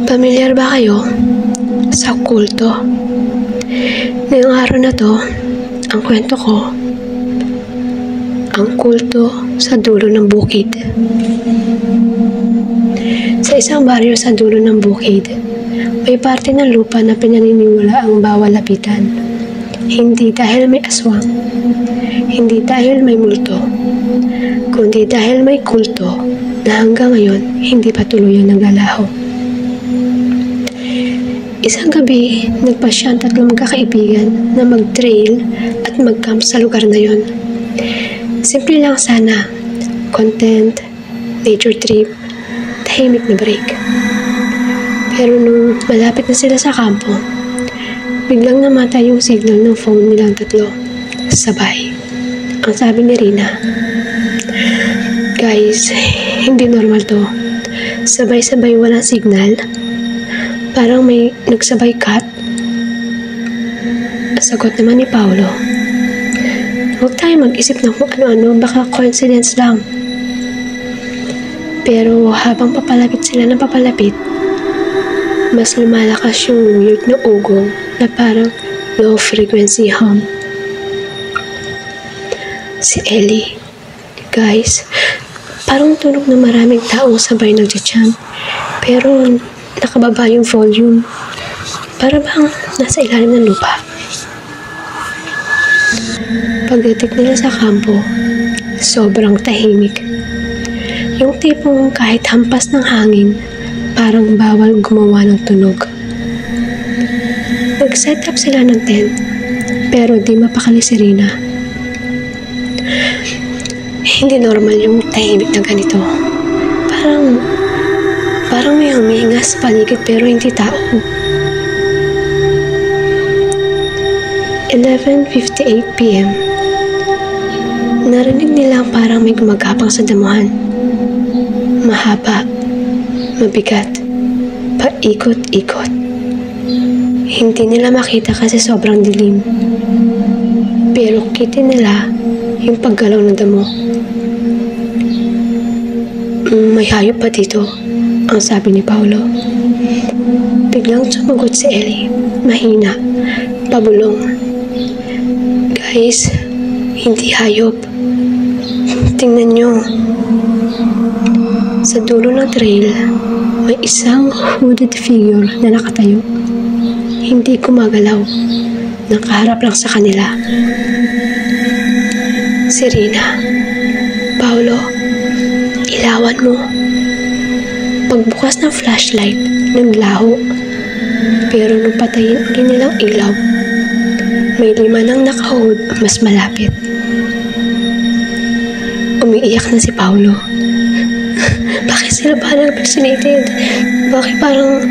Pamilyar ba kayo sa kulto? Ngayong araw na to, ang kwento ko, ang kulto sa dulo ng bukid. Sa isang baryo sa dulo ng bukid, may parte ng lupa na pinaniniwala ang bawal lapitan. Hindi dahil may aswang, hindi dahil may multo, kundi dahil may kulto na hanggang ngayon hindi pa tuluyan naglalaho. Isang gabi, nagpasya ang tatlong magkakaibigan na mag-trail at mag-camp sa lugar na yon. Simple lang sana, content, nature trip, tahimik na break. Pero nung malapit na sila sa kampo, biglang namatay yung signal ng phone nilang tatlo. Sabay. Ang sabi ni Rina, "Guys, hindi normal to. Sabay-sabay walang signal. Parang may nagsabay cut." Sagot naman ni Paolo, "Huwag tayo mag-isip ng kung ano-ano, baka coincidence lang." Pero habang papalapit sila ng papalapit, mas lumalakas yung weird na ugong na parang low frequency hum. Si Ellie, "Guys, parang tunog ng maraming taong sabay nagja-jam, pero nakababa yung volume. Para bang nasa ilalim ng lupa." Pagdating nila sa kampo, sobrang tahimik. Yung tipong kahit hampas ng hangin, parang bawal gumawa ng tunog. Nag-set up sila ng tent, pero di mapakali si Rina. Hindi normal yung tahimik na ganito. Parang may humihinga sa paligid pero hindi tao. 11:58 p.m. Narinig nila parang may gumagapang sa damuhan. Mahaba, mabigat, paikot-ikot. Hindi nila makita kasi sobrang dilim. Pero kita nila yung paggalaw ng damo. "May hayop pa dito," ang sabi ni Paolo. Biglang sumagot si Ellie, mahina, pabulong, "Guys, hindi hayop. Tingnan nyo." Sa dulo ng trail, may isang hooded figure na nakatayo. Hindi gumagalaw. Nakaharap lang sa kanila. Si Rina, "Paolo, ilawan mo." Pagbukas ng flashlight, naglaho. Pero nung patayin ulit nilang ilaw, may 5 nang nakahood mas malapit. Umiiyak na si Paolo. Bakit sila parang vaccinated? Bakit parang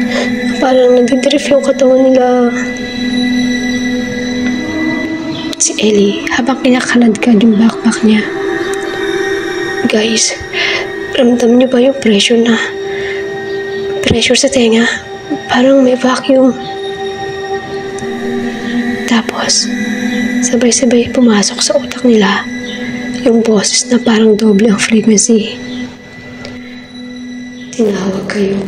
nagdidrift yung katawan nila? Si Ellie, habang kinakaladkad yung backpack niya, "Guys, ramdam niyo ba yung pressure sa tenga? Parang may vacuum." Tapos, sabay-sabay pumasok sa utak nila yung boses na parang doble ang frequency. Tinawag kayo.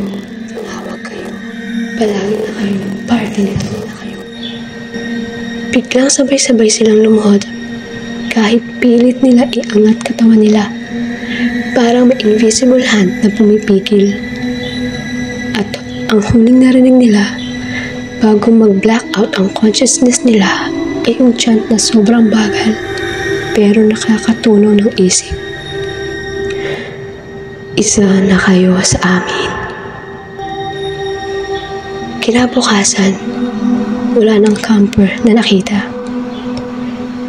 Palagi na kayo. Party nito na kayo. Biglang sabay-sabay silang lumuhod. Kahit pilit nila iangat katawan nila, parang may invisible hand na pumipigil. At ang huling narinig nila, bago mag-blackout ang consciousness nila, ay yung chant na sobrang bagal, pero nakakatunaw ng isip. "Isa na kayo sa amin." Kinabukasan, wala ng camper na nakita.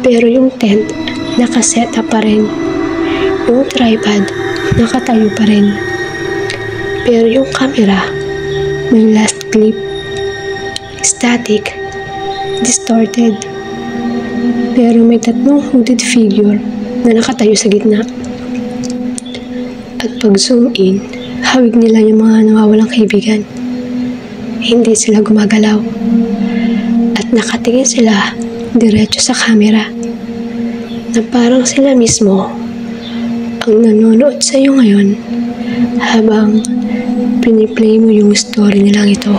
Pero yung tent, nakaset up pa rin. Yung tripod, nakatayo pa rin. Pero yung camera, may last clip. Static, distorted. Pero may 3 hooded figure na nakatayo sa gitna. At pag-zoom in, hawig nila yung mga nawawalang kaibigan. Hindi sila gumagalaw. At nakatingin sila diretso sa camera, na parang sila mismo ang nanonood sa iyo ngayon habang piniplay mo yung story nilang ito.